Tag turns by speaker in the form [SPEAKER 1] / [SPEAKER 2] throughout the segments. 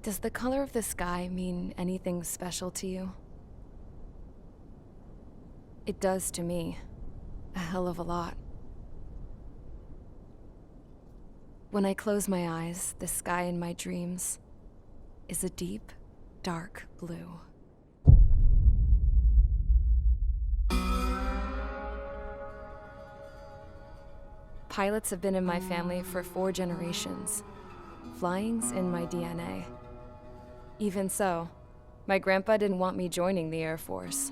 [SPEAKER 1] Does the color of the sky mean anything special to you? It does to me. A hell of a lot. When I close my eyes, the sky in my dreams is a deep, dark blue. Pilots have been in my family for 4 generations. Flying's in my DNA. Even so, my grandpa didn't want me joining the Air Force.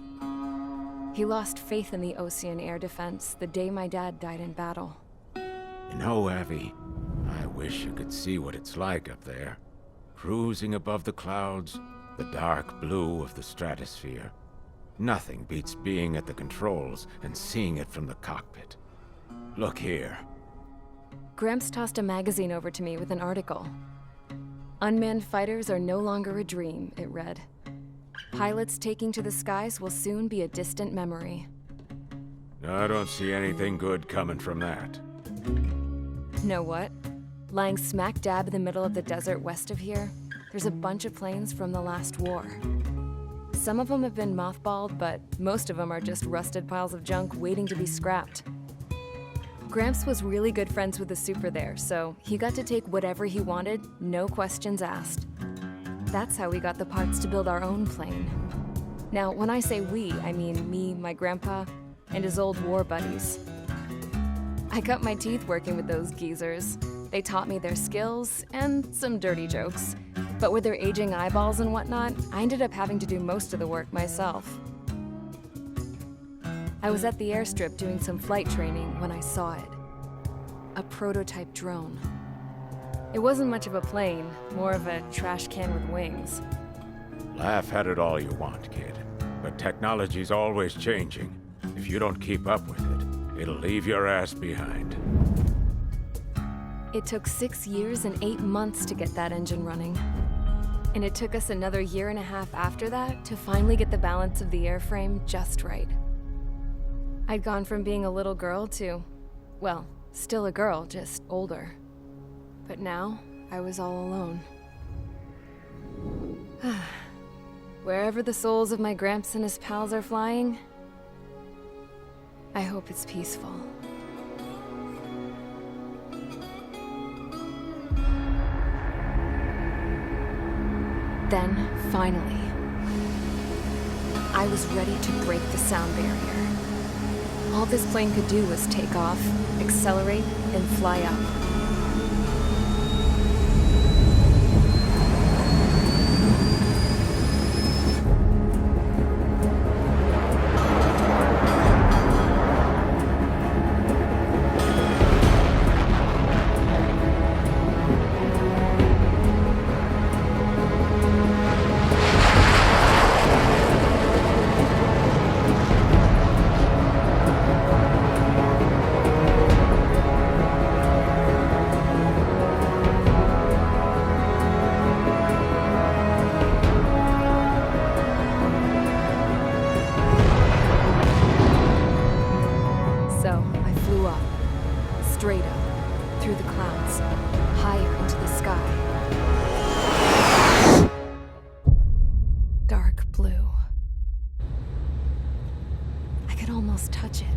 [SPEAKER 1] He lost faith in the Ocean Air Defense the day my dad died in battle.
[SPEAKER 2] You know, Abby, I wish you could see what it's like up there. Cruising above the clouds, the dark blue of the stratosphere. Nothing beats being at the controls and seeing it from the cockpit. Look here.
[SPEAKER 1] Gramps tossed a magazine over to me with an article. Unmanned fighters are no longer a dream, it read. Pilots taking to the skies will soon be a distant memory.
[SPEAKER 2] I don't see anything good coming from that.
[SPEAKER 1] Know what? Lying smack dab in the middle of the desert west of here, there's a bunch of planes from the last war. Some of them have been mothballed, but most of them are just rusted piles of junk waiting to be scrapped. Gramps was really good friends with the super there, so he got to take whatever he wanted, no questions asked. That's how we got the parts to build our own plane. Now, when I say we, I mean me, my grandpa, and his old war buddies. I cut my teeth working with those geezers. They taught me their skills and some dirty jokes. But with their aging eyeballs and whatnot, I ended up having to do most of the work myself. I was at the airstrip doing some flight training when I saw it. A prototype drone. It wasn't much of a plane, more of a trash can with wings.
[SPEAKER 2] Laugh at it all you want, kid. But technology's always changing. If you don't keep up with it, it'll leave your ass behind.
[SPEAKER 1] It took 6 years and 8 months to get that engine running. And it took us another 1.5 years after that to finally get the balance of the airframe just right. I'd gone from being a little girl to, well, still a girl, just older. But now, I was all alone. Wherever the souls of my Gramps and his pals are flying, I hope it's peaceful. Then, finally, I was ready to break the sound barrier. All this plane could do was take off, accelerate, and fly up. Straight up, through the clouds, higher into the sky. Dark blue. I could almost touch it.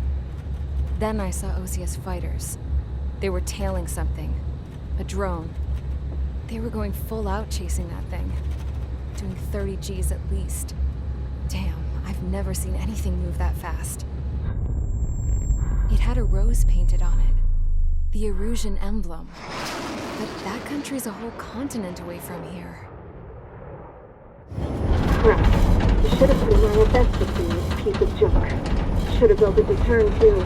[SPEAKER 1] Then I saw OCS fighters. They were tailing something. A drone. They were going full out chasing that thing. Doing 30 Gs at least. Damn, I've never seen anything move that fast. It had a rose painted on it. The Erusian emblem. But that country's a whole continent away from here.
[SPEAKER 3] Crap. You should have been my best with this piece of junk. Should have built a return too.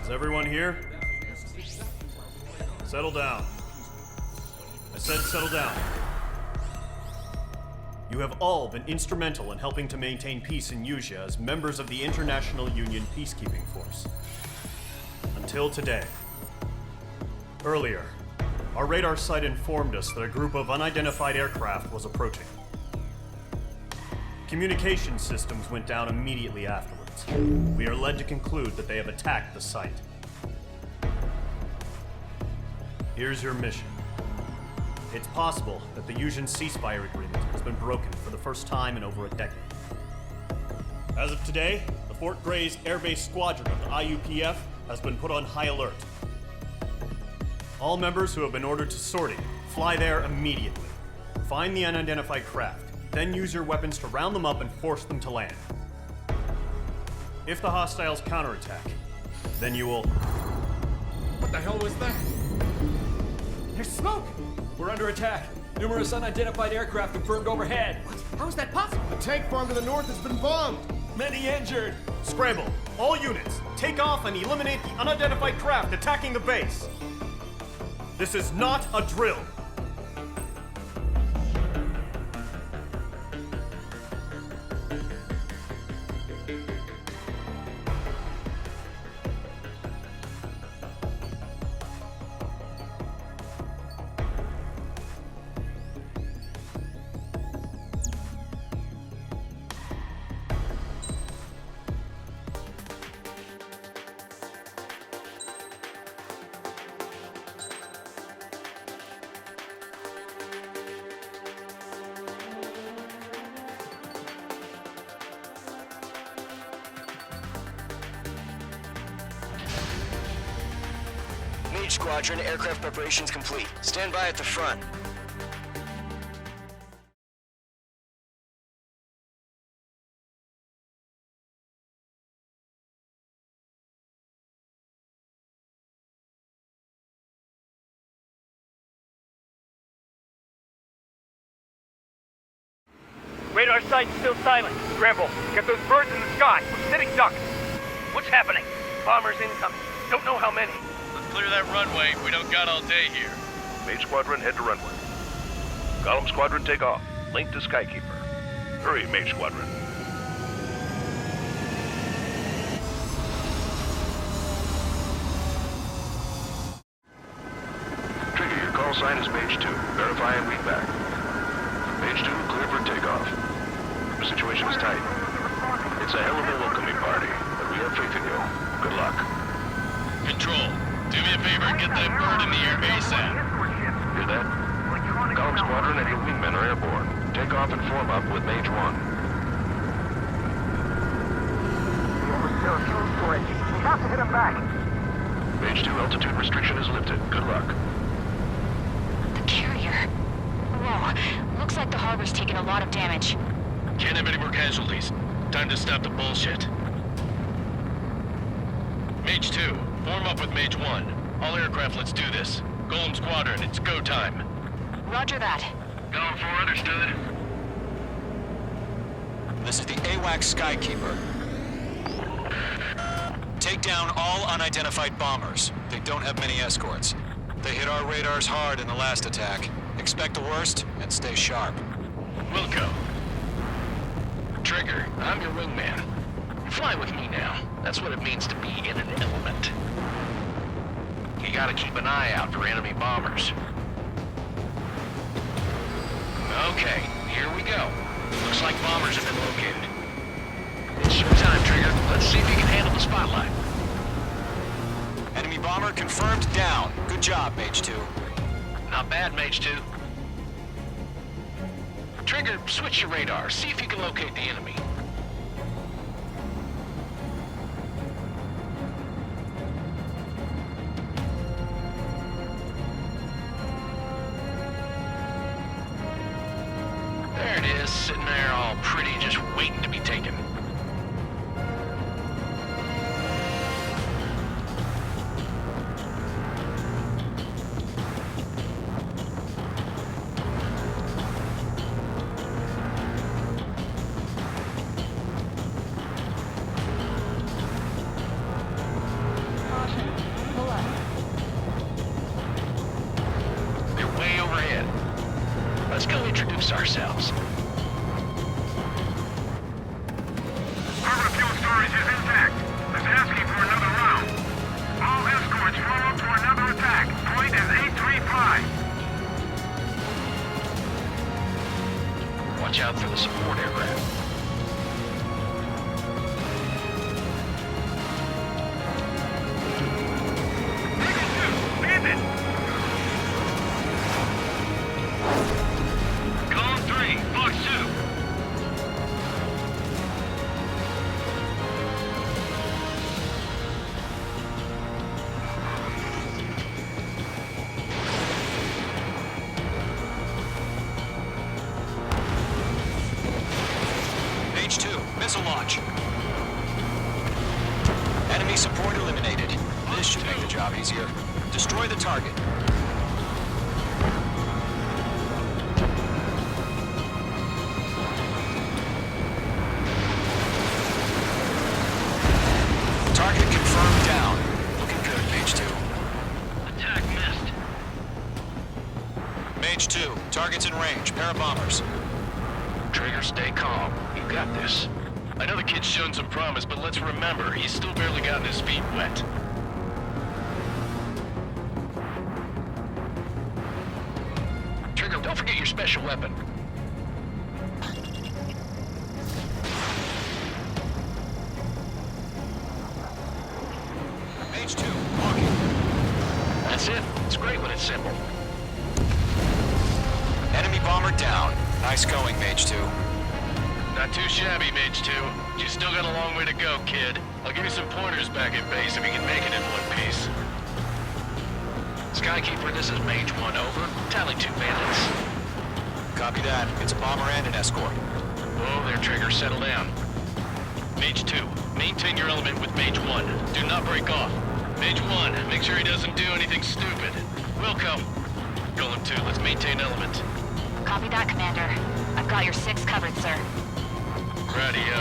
[SPEAKER 4] Is everyone here? Settle down. I said settle down. You You have all been instrumental in helping to maintain peace in Usea as members of the International Union Peacekeeping Force. Until today. Earlier, our radar site informed us that a group of unidentified aircraft was approaching. Communication systems went down immediately afterwards. We are led to conclude that they have attacked the site. Here's your mission. It's possible that the Usean ceasefire agreement has been broken for the first time in over a decade. As of today, the Fort Gray's Airbase Squadron of the IUPF has been put on high alert. All members who have been ordered to sortie, fly there immediately. Find the unidentified craft, then use your weapons to round them up and force them to land. If the hostiles counterattack, then you will...
[SPEAKER 5] What the hell was that? There's smoke! We're under attack. Numerous unidentified aircraft confirmed overhead. What? How is that possible?
[SPEAKER 6] The tank farm to the north has been bombed.
[SPEAKER 5] Many injured.
[SPEAKER 4] Scramble! All units, take off and eliminate the unidentified craft attacking the base. This is not a drill.
[SPEAKER 7] Mage Squadron, aircraft preparations complete. Stand by at the front.
[SPEAKER 8] Radar site's still silent. Scramble. Get those birds in the sky. We're sitting ducks. What's happening? Bombers incoming. Don't know how many.
[SPEAKER 9] Let's clear that runway. We don't got all day here.
[SPEAKER 10] Mage Squadron, head to runway. Column Squadron, take off. Link to Skykeeper. Hurry, Mage Squadron. Trigger, your call sign is Mage 2. Verify and read back. Mage 2, clear for takeoff. The situation is tight. It's a hell of a welcoming party, but we have faith in you. Good luck.
[SPEAKER 9] Control, do me a favor and get that bird in the air ASAP.
[SPEAKER 10] Hear that? Column Squadron and your wingmen are airborne. Take off and form up with Mage 1.
[SPEAKER 8] We have to hit him back.
[SPEAKER 10] Mage 2, altitude restriction is lifted. Good luck.
[SPEAKER 11] The carrier. Whoa, looks like the harbor's taken a lot of damage.
[SPEAKER 9] Can't have any more casualties. Time to stop the bullshit. Mage 2, form up with Mage 1. All aircraft, let's do this. Golem Squadron, it's go time.
[SPEAKER 11] Roger that.
[SPEAKER 9] Going for understood.
[SPEAKER 7] This is the AWACS Skykeeper. Take down all unidentified bombers. They don't have many escorts. They hit our radars hard in the last attack. Expect the worst and stay sharp.
[SPEAKER 9] Wilco. Trigger, I'm your wingman. Fly with me now. That's what it means to be in an element. You gotta keep an eye out for enemy bombers. Okay, here we go. Looks like bombers have been located. It's showtime, Trigger. Let's see if you can handle the spotlight.
[SPEAKER 7] Enemy bomber confirmed down. Good job, Mage 2.
[SPEAKER 9] Not bad, Mage 2. Trigger, switch your radar. See if you can locate the enemy. There it is, sitting there all pretty, just waiting to be taken. They're way overhead. Let's go introduce ourselves. Watch out for the support aircraft.
[SPEAKER 8] Column 3, Fox 2.
[SPEAKER 7] Page 2, missile launch. Enemy support eliminated. This should make the job easier. Destroy the target. Target confirmed down. Looking good, Mage 2.
[SPEAKER 8] Attack missed.
[SPEAKER 7] Mage 2, target's in range. Pair of bombers.
[SPEAKER 9] Trigger, stay calm. You got this. I know the kid's shown some promise, but let's remember, he's still barely gotten his feet wet. Trigger, don't forget your special weapon.
[SPEAKER 7] Mage 2, walking.
[SPEAKER 9] That's it. It's great when it's simple.
[SPEAKER 7] Enemy bomber down. Nice going, Mage 2.
[SPEAKER 9] Not too shabby, Mage 2. You still got a long way to go, kid. I'll give you some pointers back at base if you can make it in one piece. Skykeeper, this is Mage 1, over. Tally 2 bandits.
[SPEAKER 7] Copy that. It's a bomber and an escort.
[SPEAKER 9] Whoa there, Trigger. Settle down. Mage 2, maintain your element with Mage 1. Do not break off. Mage 1, make sure he doesn't do anything stupid. We'll come. Golem 2, let's maintain element.
[SPEAKER 11] Copy that, Commander. I've got your 6 covered, sir.
[SPEAKER 9] Radio.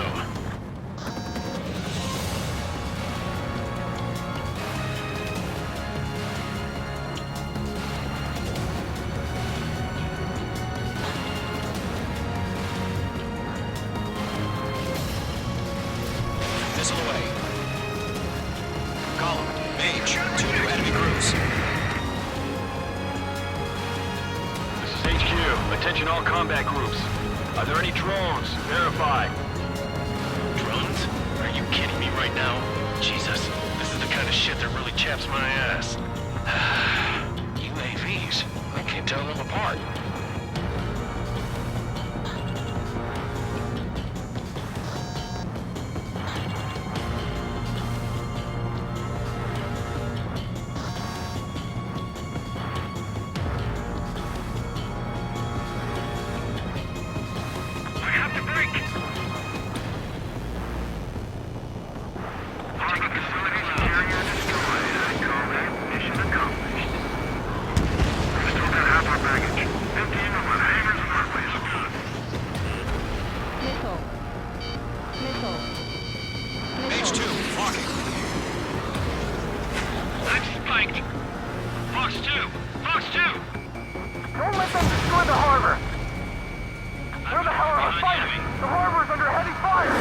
[SPEAKER 7] Missile away. Column, Mage, 2 new enemy crews.
[SPEAKER 8] This is HQ. Attention all combat groups. Are there any drones? Verify.
[SPEAKER 9] Drones? Are you kidding me right now? Jesus, this is the kind of shit that really chaps my ass. UAVs. I can't tell them apart.
[SPEAKER 8] We have to break. Harbor facilities carrier destroyed. I call that mission accomplished. We still got half our baggage. Empty in with hangars and runways.
[SPEAKER 7] Mage 2, walking.
[SPEAKER 8] I'm spiked. Fox 2. Fox 2.
[SPEAKER 6] Don't let them destroy the harbor! Where the hell are our fighters? The harbor's under heavy fire!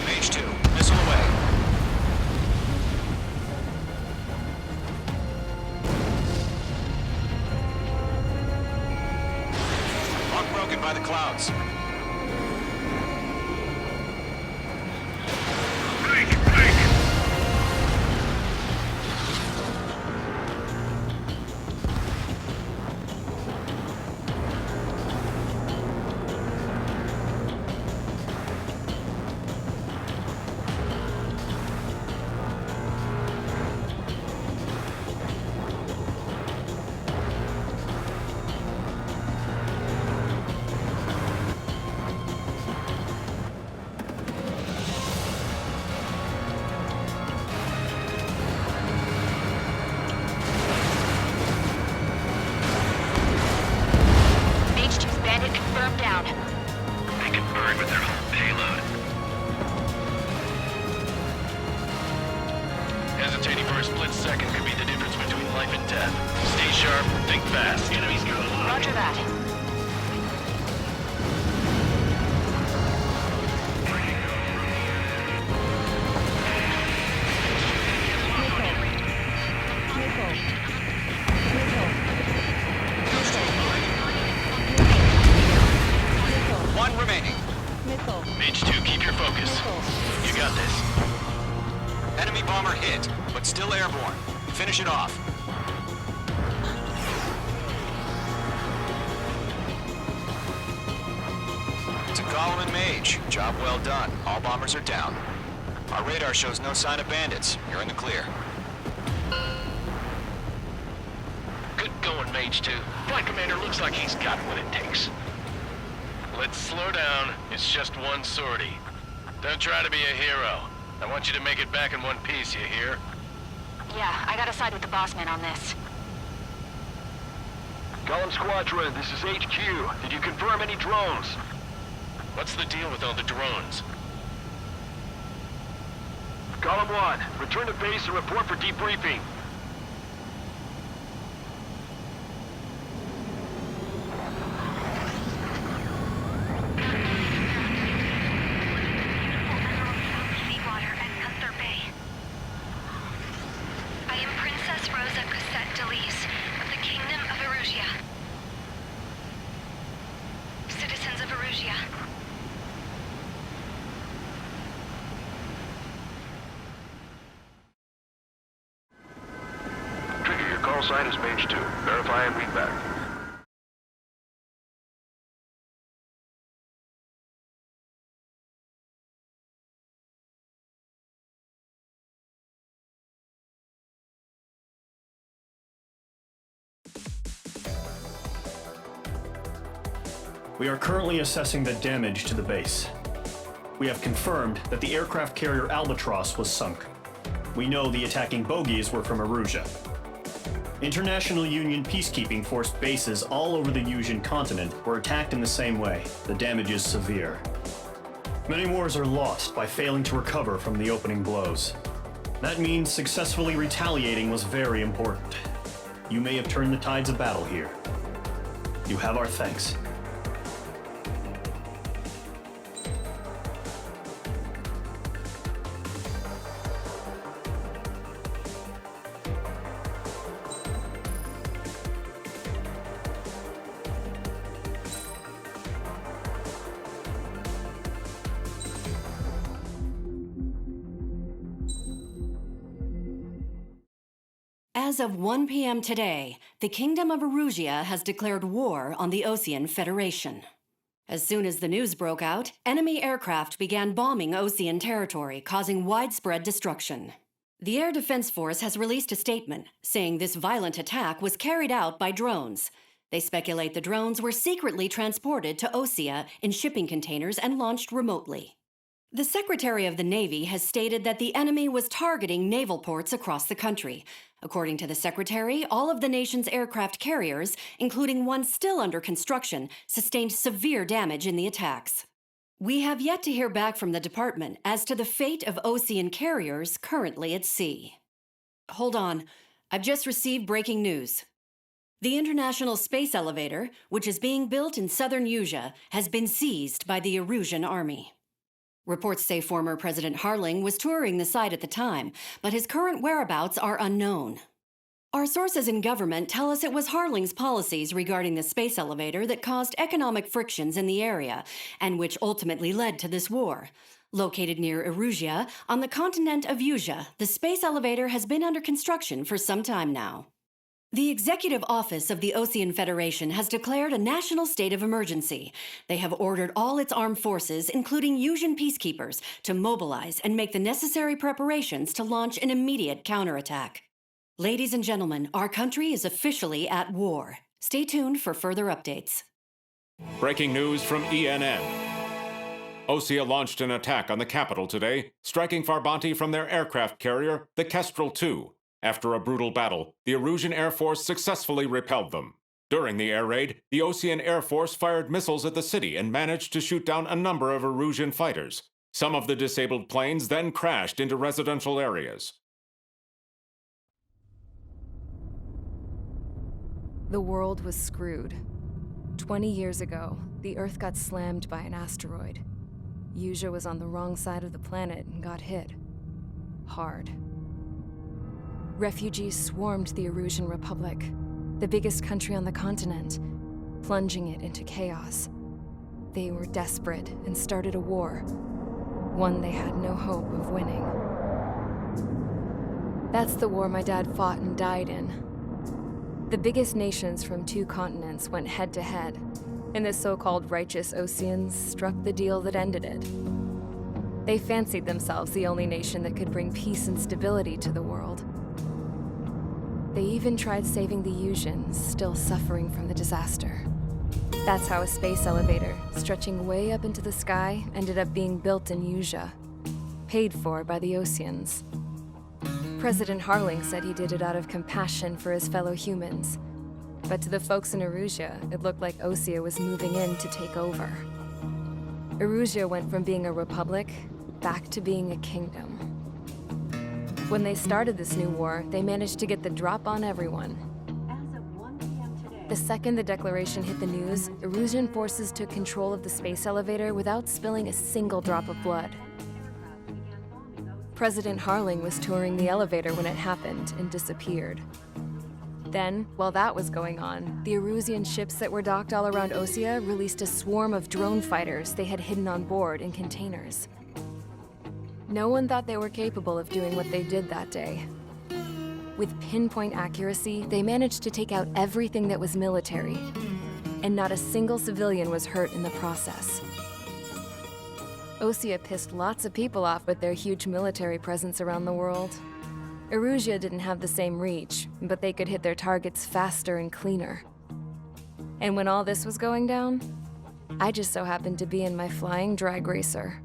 [SPEAKER 7] Mage 2, missile away. Lock broken by the clouds.
[SPEAKER 8] Break, break.
[SPEAKER 11] Mage 2's bandit confirmed down.
[SPEAKER 8] They can burn with their whole payload.
[SPEAKER 9] Hesitating for a split second could be the difference between life and death. Stay sharp, think fast. Enemies go alive.
[SPEAKER 11] Roger that.
[SPEAKER 9] Mage 2, keep your focus. You got this.
[SPEAKER 7] Enemy bomber hit, but still airborne. Finish it off. To Gollum and Mage, job well done. All bombers are down. Our radar shows no sign of bandits. You're in the clear.
[SPEAKER 9] Good going, Mage 2. Flight Commander looks like he's got what it takes. Let's slow down. It's just one sortie. Don't try to be a hero. I want you to make it back in one piece, you hear?
[SPEAKER 11] Yeah, I gotta side with the boss man on this.
[SPEAKER 10] Gollum Squadron, this is HQ. Did you confirm any drones?
[SPEAKER 9] What's the deal with all the drones?
[SPEAKER 10] Gollum 1, return to base and report for debriefing. Call sign is Mage 2. Verify and read back.
[SPEAKER 4] We are currently assessing the damage to the base. We have confirmed that the aircraft carrier Albatross was sunk. We know the attacking bogies were from Erusia. International Union peacekeeping force bases all over the Yusian continent were attacked in the same way. The damage is severe. Many wars are lost by failing to recover from the opening blows. That means successfully retaliating was very important. You may have turned the tides of battle here. You have our thanks.
[SPEAKER 12] As of 1 p.m. today, the Kingdom of Erusia has declared war on the Osean Federation. As soon as the news broke out, enemy aircraft began bombing Osean territory, causing widespread destruction. The Air Defense Force has released a statement saying this violent attack was carried out by drones. They speculate the drones were secretly transported to Osea in shipping containers and launched remotely. The Secretary of the Navy has stated that the enemy was targeting naval ports across the country. According to the Secretary, all of the nation's aircraft carriers, including one still under construction, sustained severe damage in the attacks. We have yet to hear back from the department as to the fate of Osean carriers currently at sea. Hold on, I've just received breaking news. The International Space Elevator, which is being built in southern Yusia, has been seized by the Erusian army. Reports say former President Harling was touring the site at the time, but his current whereabouts are unknown. Our sources in government tell us it was Harling's policies regarding the space elevator that caused economic frictions in the area, and which ultimately led to this war. Located near Erusia, on the continent of Yusia, the space elevator has been under construction for some time now. The Executive Office of the Osean Federation has declared a national state of emergency. They have ordered all its armed forces, including Yusian peacekeepers, to mobilize and make the necessary preparations to launch an immediate counterattack. Ladies and gentlemen, our country is officially at war. Stay tuned for further updates.
[SPEAKER 13] Breaking news from ENN. Osea launched an attack on the capital today, striking Farbanti from their aircraft carrier, the Kestrel II. After a brutal battle, the Erusian Air Force successfully repelled them. During the air raid, the Osean Air Force fired missiles at the city and managed to shoot down a number of Erusian fighters. Some of the disabled planes then crashed into residential areas.
[SPEAKER 1] The world was screwed. 20 years ago, the Earth got slammed by an asteroid. Yusia was on the wrong side of the planet and got hit. Hard. Refugees swarmed the Erusian Republic, the biggest country on the continent, plunging it into chaos. They were desperate and started a war, one they had no hope of winning. That's the war my dad fought and died in. The biggest nations from 2 continents went head-to-head, and the so-called righteous Oseans struck the deal that ended it. They fancied themselves the only nation that could bring peace and stability to the world. They even tried saving the Usians, still suffering from the disaster. That's how a space elevator, stretching way up into the sky, ended up being built in Usea, paid for by the Oseans. President Harling said he did it out of compassion for his fellow humans. But to the folks in Erusea, it looked like Osea was moving in to take over. Erusea went from being a republic back to being a kingdom. When they started this new war, they managed to get the drop on everyone. The second the declaration hit the news, Erusian forces took control of the space elevator without spilling a single drop of blood. President Harling was touring the elevator when it happened and disappeared. Then, while that was going on, the Erusian ships that were docked all around Osea released a swarm of drone fighters they had hidden on board in containers. No one thought they were capable of doing what they did that day. With pinpoint accuracy, they managed to take out everything that was military, and not a single civilian was hurt in the process. Osea pissed lots of people off with their huge military presence around the world. Erusea didn't have the same reach, but they could hit their targets faster and cleaner. And when all this was going down, I just so happened to be in my flying drag racer.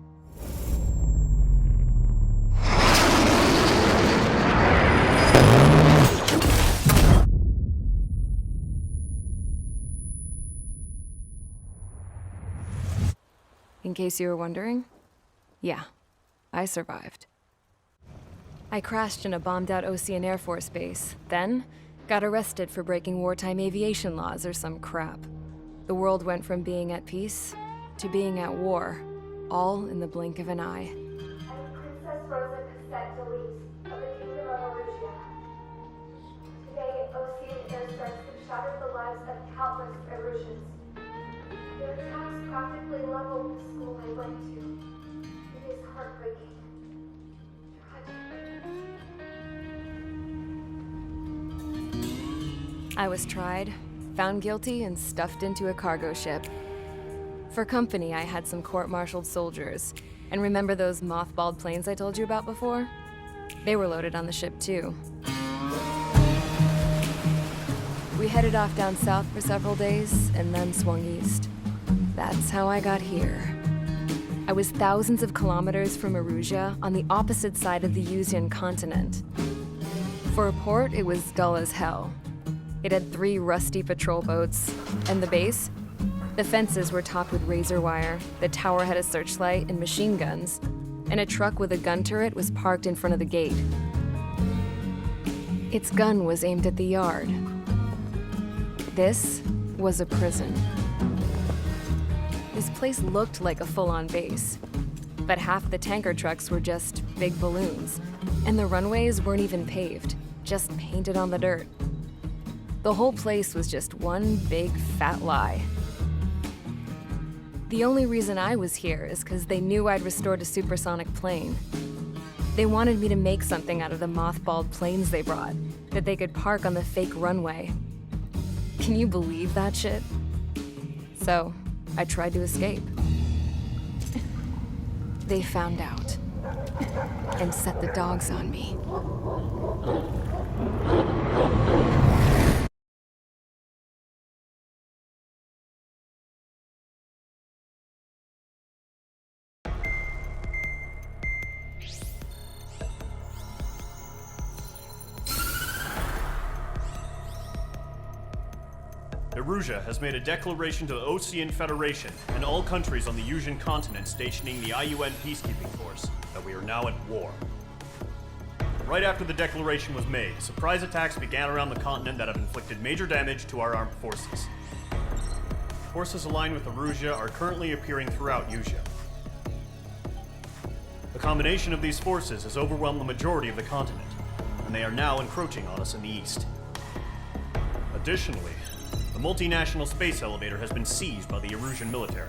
[SPEAKER 1] In case you were wondering, yeah, I survived. I crashed in a bombed-out Osean Air Force base, then got arrested for breaking wartime aviation laws or some crap. The world went from being at peace to being at war, all in the blink of an eye.
[SPEAKER 3] Princess Rosa Cassette Delise of the Kingdom of Erusea. Today, Osean airstrikes have shattered the lives of countless Erusians. Their attacks practically leveled the school I went to. It is heartbreaking.
[SPEAKER 1] I was tried, found guilty, and stuffed into a cargo ship. For company, I had some court-martialed soldiers. And remember those mothballed planes I told you about before? They were loaded on the ship, too. We headed off down south for several days, and then swung east. That's how I got here. I was thousands of kilometers from Erusea, on the opposite side of the Usian continent. For a port, it was dull as hell. It had 3 rusty patrol boats, and the base? The fences were topped with razor wire, the tower had a searchlight and machine guns, and a truck with a gun turret was parked in front of the gate. Its gun was aimed at the yard. This was a prison. This place looked like a full-on base, but half the tanker trucks were just big balloons, and the runways weren't even paved, just painted on the dirt. The whole place was just one big fat lie. The only reason I was here is because they knew I'd restored a supersonic plane. They wanted me to make something out of the mothballed planes they brought, that they could park on the fake runway. Can you believe that shit? So, I tried to escape. They found out, and set the dogs on me.
[SPEAKER 4] Erusea has made a declaration to the Osean Federation and all countries on the Usian continent stationing the IUN peacekeeping force that we are now at war. Right after the declaration was made, surprise attacks began around the continent that have inflicted major damage to our armed forces. Forces aligned with Erusea are currently appearing throughout Usea. The combination of these forces has overwhelmed the majority of the continent, and they are now encroaching on us in the east. Additionally, the multinational space elevator has been seized by the Erusian military.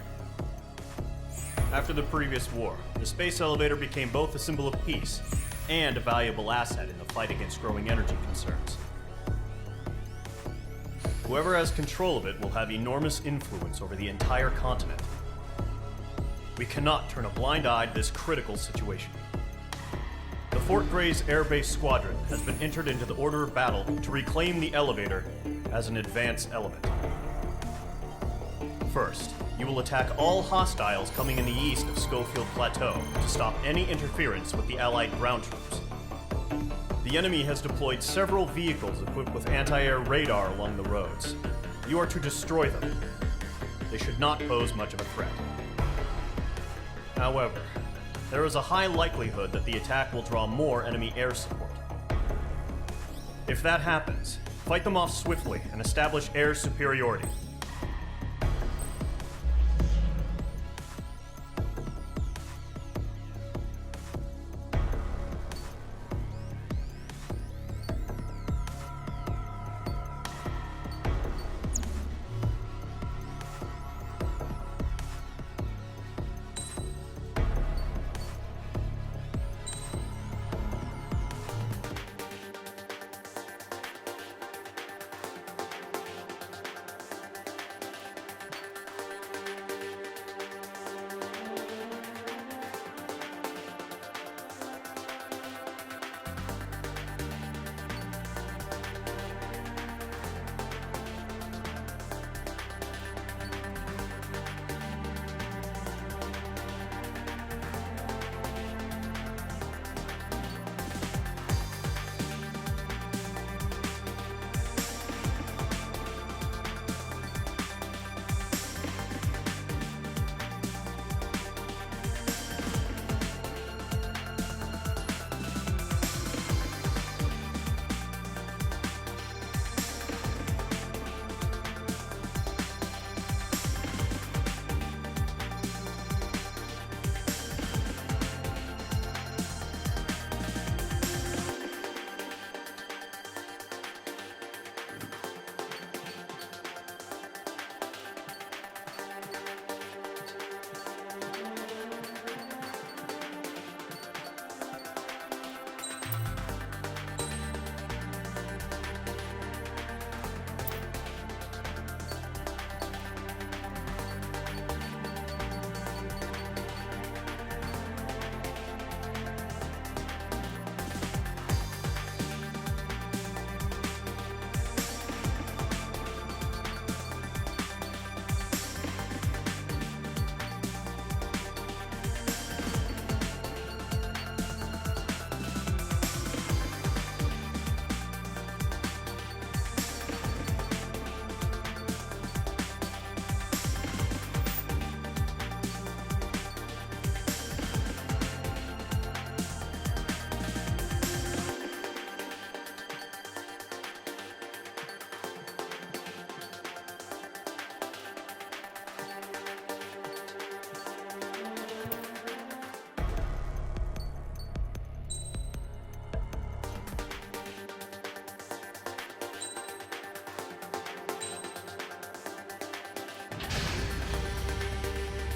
[SPEAKER 4] After the previous war, the space elevator became both a symbol of peace and a valuable asset in the fight against growing energy concerns. Whoever has control of it will have enormous influence over the entire continent. We cannot turn a blind eye to this critical situation. The Fort Gray's Air Base Squadron has been entered into the order of battle to reclaim the elevator as an advance element. First, you will attack all hostiles coming in the east of Schofield Plateau to stop any interference with the Allied ground troops. The enemy has deployed several vehicles equipped with anti-air radar along the roads. You are to destroy them. They should not pose much of a threat. However, there is a high likelihood that the attack will draw more enemy air support. If that happens, fight them off swiftly and establish air superiority.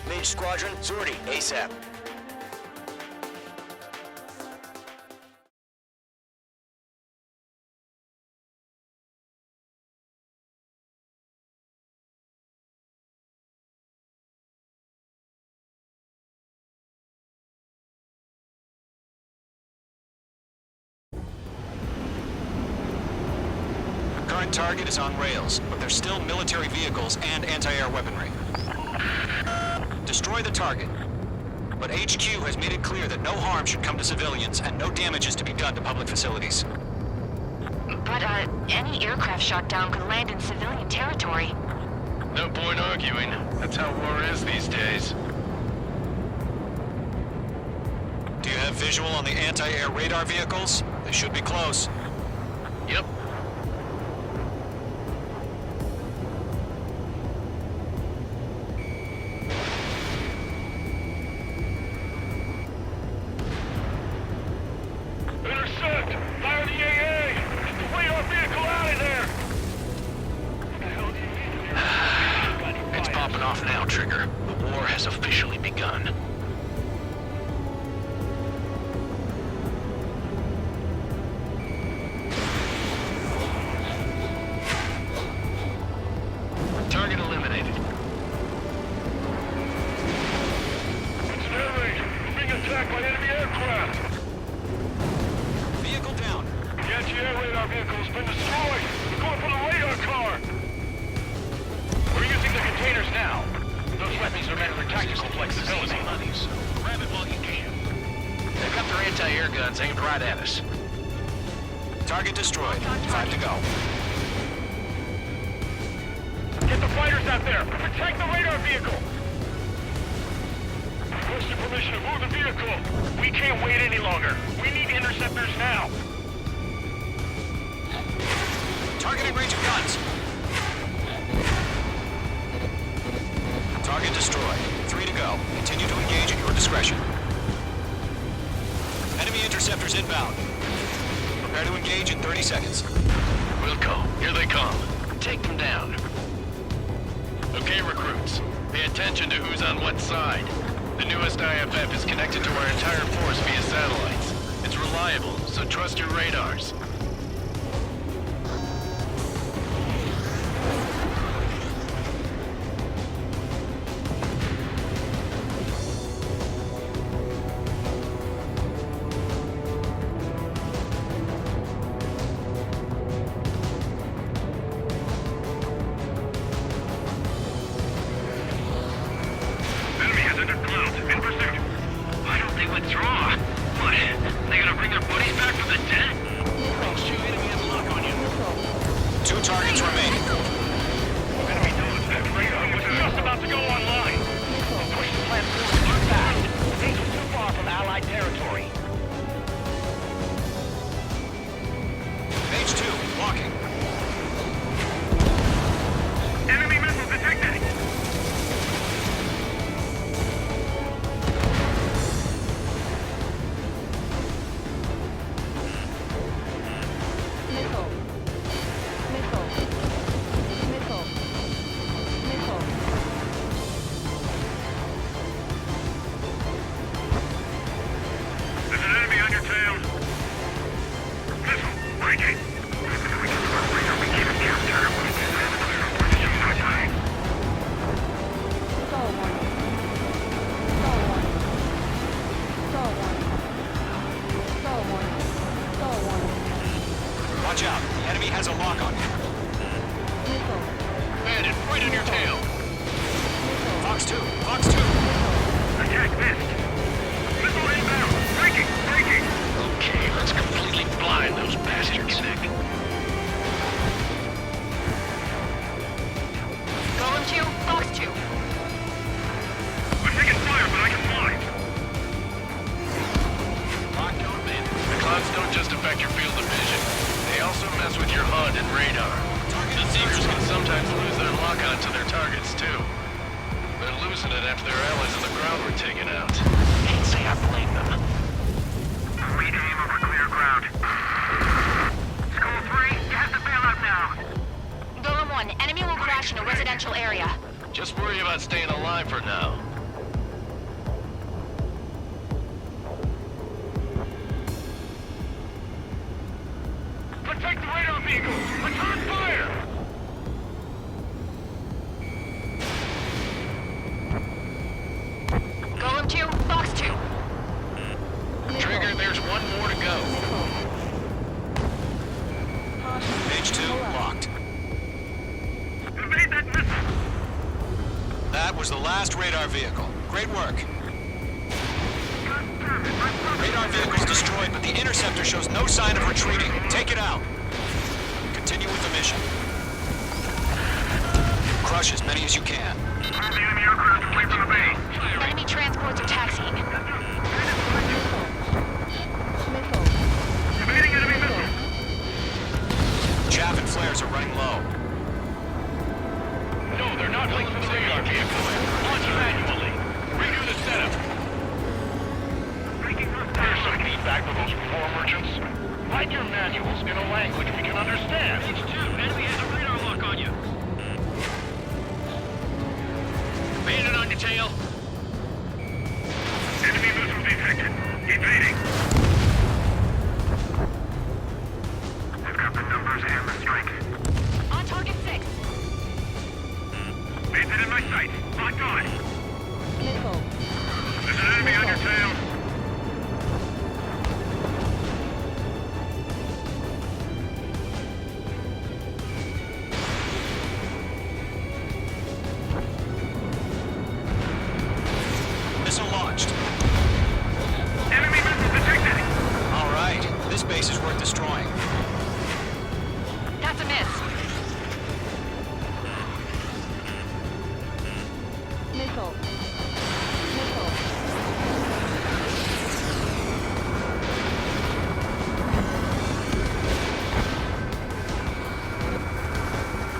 [SPEAKER 14] Mage Squadron, sortie, ASAP.
[SPEAKER 7] Current target is on rails, but there's still military vehicles and anti-air weaponry. Destroy the target. But HQ has made it clear that no harm should come to civilians and no damage is to be done to public facilities.
[SPEAKER 11] But, any aircraft shot down could land in civilian territory.
[SPEAKER 9] No point arguing. That's how war is these days.
[SPEAKER 7] Do you have visual on the anti-air radar vehicles? They should be close.
[SPEAKER 9] Yep.
[SPEAKER 6] Intercept! Fire the AA! Get the radar vehicle out of there!
[SPEAKER 9] It's popping off. off now, Trigger. The war has officially begun. Target eliminated.
[SPEAKER 10] It's an air raid. We're being attacked by enemy aircraft.
[SPEAKER 7] Vehicle down.
[SPEAKER 10] The anti-air radar vehicle has been destroyed. We're going for the radar car.
[SPEAKER 8] We're using the containers now. Those weapons are meant for tactical flexibility.
[SPEAKER 9] Grab it while you can. They've got their anti-air guns aimed right at us.
[SPEAKER 7] Target destroyed. 5 to go.
[SPEAKER 8] Get the fighters out there! Protect the radar vehicle!
[SPEAKER 10] Requesting permission to move the vehicle.
[SPEAKER 8] We can't wait any longer. We need interceptors now.
[SPEAKER 7] Targeting range of guns. Target destroyed. 3 to go. Continue to engage at your discretion. Enemy interceptors inbound. Prepare to engage in 30 seconds.
[SPEAKER 9] Wilco, here they come. Take them down. Okay, recruits. Pay attention to who's on what side. The newest IFF is connected to our entire force via satellites. It's reliable, so trust your radars.
[SPEAKER 8] Enemy has entered clouds. In pursuit. I don't think withdraw. What? They gonna bring their buddies back from the dead?
[SPEAKER 9] Range 2 enemy has lock on you.
[SPEAKER 7] 2 targets remaining.
[SPEAKER 8] Enemy knows that radar was just about to go online. Push the plant forward too fast. Things are too far from Allied territory.
[SPEAKER 7] Mage 2, walking.
[SPEAKER 8] Enemy missile detected. There's an enemy on your tail. Missile, breaking. We keep it captured.
[SPEAKER 7] Watch out. The enemy has a lock on you.
[SPEAKER 9] Bandit, right on your tail.
[SPEAKER 7] Fox 2, Fox 2.
[SPEAKER 8] Attack missed. Missile inbound. Breaking, breaking.
[SPEAKER 9] Okay, let's completely blind those bastards.
[SPEAKER 11] Golem 2, Fox 2.
[SPEAKER 8] I'm taking fire, but I can fly.
[SPEAKER 9] Lockdown bandit. The clouds don't just affect your field of vision. They also mess with your HUD and radar. The Seekers can sometimes lose their lock-on to their targets, too. They're losing it after their allies on the ground were taken out. Can't say I blame them.
[SPEAKER 8] Lead aim over clear ground. Skull 3, you have to bail out now.
[SPEAKER 11] Golem 1, enemy will crash in a residential area.
[SPEAKER 9] Just worry about staying alive for now.
[SPEAKER 8] Protect the radar vehicle. Return fire.
[SPEAKER 11] Golem 2, Fox 2.
[SPEAKER 9] Trigger, there's one more to go.
[SPEAKER 7] Mage 2, locked.
[SPEAKER 8] Evade that missile.
[SPEAKER 7] That was the last radar vehicle. Great work. Radar vehicle's destroyed, but the interceptor shows no sign of retreating. Take it out. Continue with the mission. Crush as many as you can.
[SPEAKER 8] All the enemy aircraft away from the base.
[SPEAKER 11] Enemy transports are taxiing.
[SPEAKER 8] Evading enemy missile.
[SPEAKER 7] Chaff and flares are running low.
[SPEAKER 8] No, they're not linked to the radar vehicle. Launch manually. Redo the setup. There's some feedback for those floor merchants. Write your manuals in a language we can understand. H2, enemy has a radar lock on you.
[SPEAKER 9] detail.
[SPEAKER 6] Enemy missile detected. Evading. I've got the numbers and the strike.
[SPEAKER 11] On target 6.
[SPEAKER 6] Made it in my sight. Locked on.
[SPEAKER 11] Missile.
[SPEAKER 6] There's an enemy on your tail.
[SPEAKER 7] Missile launched.
[SPEAKER 6] Enemy missile detected.
[SPEAKER 7] All right, this base is worth destroying.
[SPEAKER 11] That's a miss. Missile. Missile.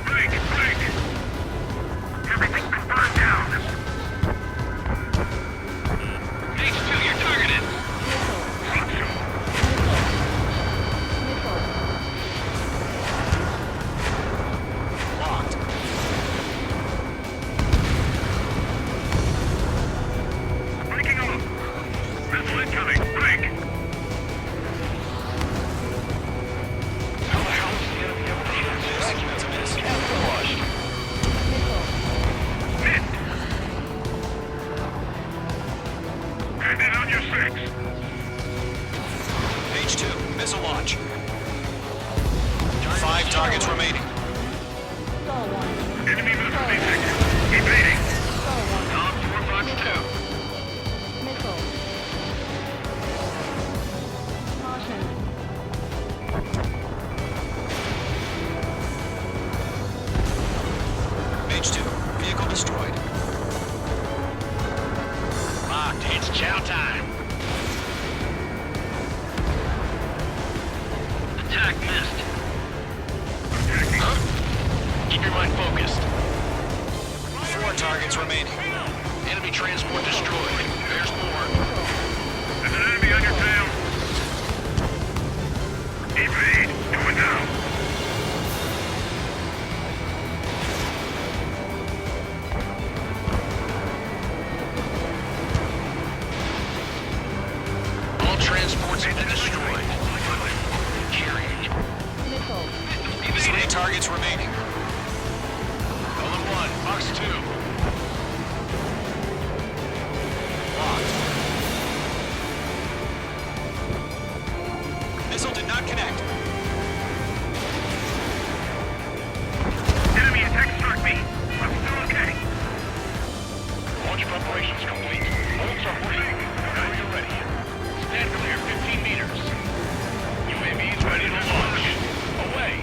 [SPEAKER 6] Break, break. Everything's been burned down.
[SPEAKER 9] H2, you're targeted.
[SPEAKER 7] Locked.
[SPEAKER 6] Breaking off. Missile incoming. Break.
[SPEAKER 9] How the hell is the enemy able to hit this?
[SPEAKER 7] That's a miss.
[SPEAKER 9] Camouflaged.
[SPEAKER 6] Missed. And in on your 6.
[SPEAKER 7] H2, missile launch. 5 targets remaining.
[SPEAKER 6] Enemy missile detected. Evading. Tom 452.
[SPEAKER 7] H2, vehicle destroyed.
[SPEAKER 9] Locked. It's chow time. Attack missed. Huh? Keep your mind focused.
[SPEAKER 7] 4 targets remaining.
[SPEAKER 9] Enemy transport destroyed. There's more.
[SPEAKER 6] There's an enemy on your tail. Evade. Going down.
[SPEAKER 9] All transports have been destroyed. Carrying.
[SPEAKER 7] 3 targets remaining.
[SPEAKER 9] Column 1, Box 2.
[SPEAKER 7] Locked. Missile did not connect.
[SPEAKER 6] Enemy attack struck me. I'm still okay.
[SPEAKER 9] Launch preparations complete. Bolts are working. Now you're ready. Stand clear 15 meters. UAVs ready to launch. Away.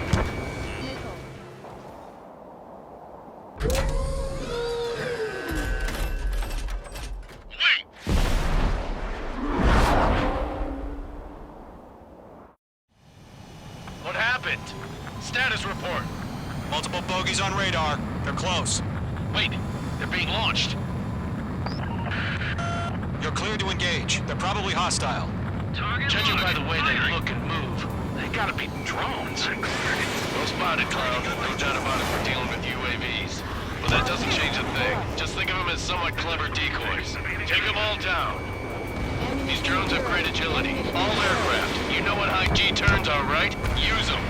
[SPEAKER 9] Wait! What happened? Status report.
[SPEAKER 7] Multiple bogies on radar. They're close.
[SPEAKER 9] Wait, they're being launched.
[SPEAKER 7] You're cleared to engage. They're probably hostile.
[SPEAKER 9] Judging by the way they look and move, they gotta be drones. Well spotted, Cloud. No doubt about it for dealing with UAVs. But that doesn't change a thing. Just think of them as somewhat clever decoys. Take them all down. These drones have great agility. All aircraft. You know what high G turns are, right? Use them.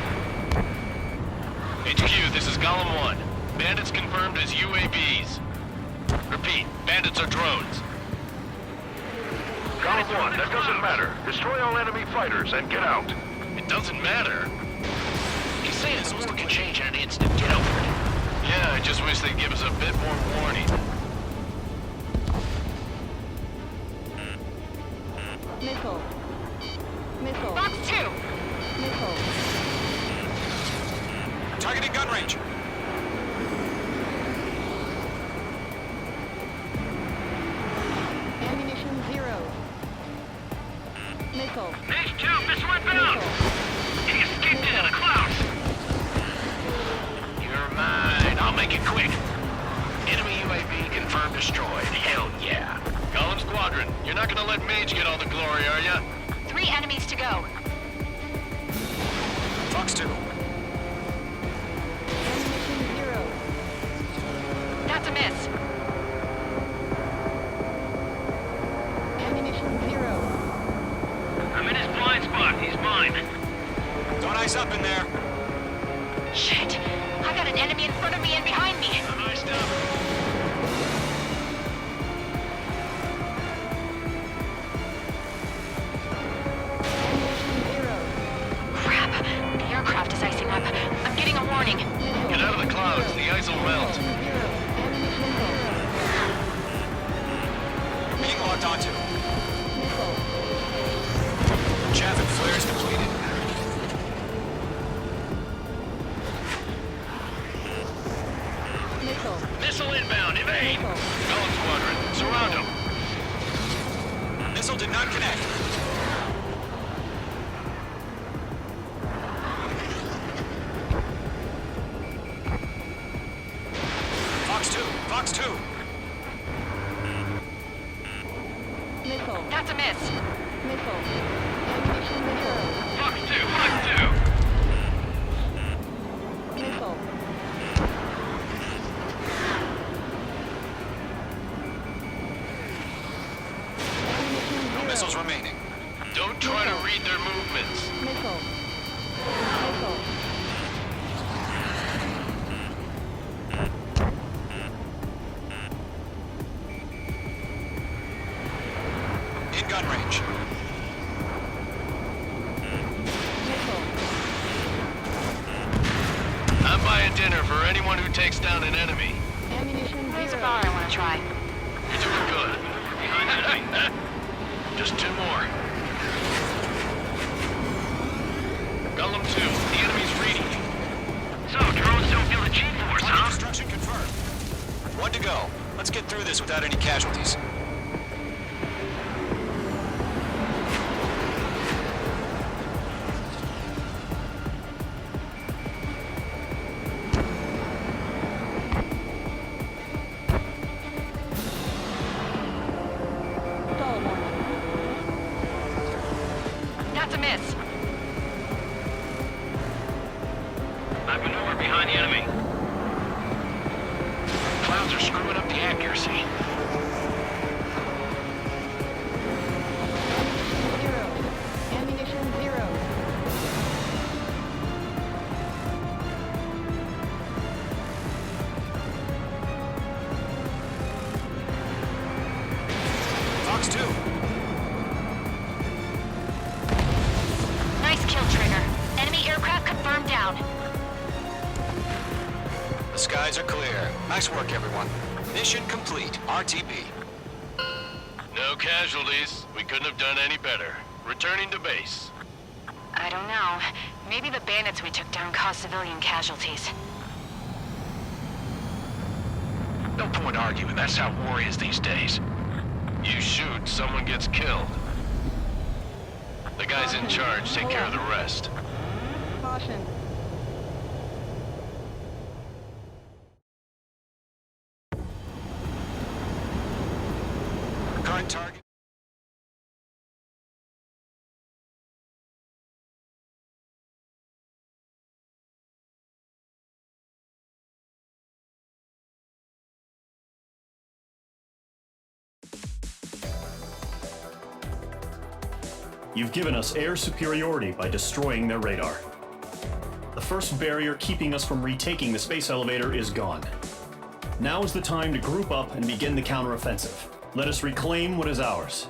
[SPEAKER 9] HQ, this is Column 1. Bandits confirmed as UAVs. Repeat, bandits are drones.
[SPEAKER 10] Column 1, that doesn't matter. Destroy all enemy fighters and get out.
[SPEAKER 9] It doesn't matter. He's saying the war can change in an instant. Get over it. Yeah, I just wish they'd give us a bit more warning.
[SPEAKER 11] Missile. Missile. Box 2. Missile.
[SPEAKER 7] Targeting gun range.
[SPEAKER 11] Ammunition 0. Missile.
[SPEAKER 6] H2, missile inbound. He escaped into the clouds.
[SPEAKER 9] You're mine. I'll make it quick. Enemy UAV confirmed destroyed. Hell yeah. Column Squadron, you're not gonna let Mage get all the glory, are ya?
[SPEAKER 11] 3 enemies to go.
[SPEAKER 7] Fox 2.
[SPEAKER 11] Ammunition 0. That's a miss.
[SPEAKER 7] Eyes up in there.
[SPEAKER 11] Shit. I got an enemy in front of me and behind me.
[SPEAKER 9] Nice stuff.
[SPEAKER 11] Crap. The aircraft is icing up. I'm getting a warning.
[SPEAKER 9] Get out of the clouds. The ice will melt.
[SPEAKER 7] You're being locked onto. Chaff and flares depleted.
[SPEAKER 9] Missile inbound. Evade. Golem Squadron. Surround them.
[SPEAKER 7] Missile did not connect. Fox 2. Fox 2.
[SPEAKER 11] That's a miss.
[SPEAKER 9] Fox 2. Fox 2.
[SPEAKER 7] No missiles remaining.
[SPEAKER 9] Don't try to read their movements.
[SPEAKER 7] In gun range.
[SPEAKER 9] I'm buying dinner for anyone who takes down an enemy.
[SPEAKER 11] There's a bar I want to try.
[SPEAKER 9] You're doing good. Behind enemy. Just 2 more. Golem 2, the enemy's reading.
[SPEAKER 8] So, drones don't feel the G-force,
[SPEAKER 7] Target
[SPEAKER 8] huh?
[SPEAKER 7] destruction confirmed. 1 to go. Let's get through this without any casualties.
[SPEAKER 11] That's a miss.
[SPEAKER 9] I maneuver behind the enemy. Clouds are screwing up the accuracy.
[SPEAKER 7] Fox 2.
[SPEAKER 11] Nice kill, Trigger. Enemy aircraft confirmed down.
[SPEAKER 7] The skies are clear. Nice work, everyone. Mission complete. RTB.
[SPEAKER 9] No casualties. We couldn't have done any better. Returning to base.
[SPEAKER 11] I don't know. Maybe the bandits we took down caused civilian casualties.
[SPEAKER 9] No point arguing. That's how war is these days. You shoot, someone gets killed. The guys in charge take care of the rest.
[SPEAKER 15] Caution.
[SPEAKER 7] Current target.
[SPEAKER 4] You've given us air superiority by destroying their radar. The first barrier keeping us from retaking the space elevator is gone. Now is the time to group up and begin the counteroffensive. Let us reclaim what is ours.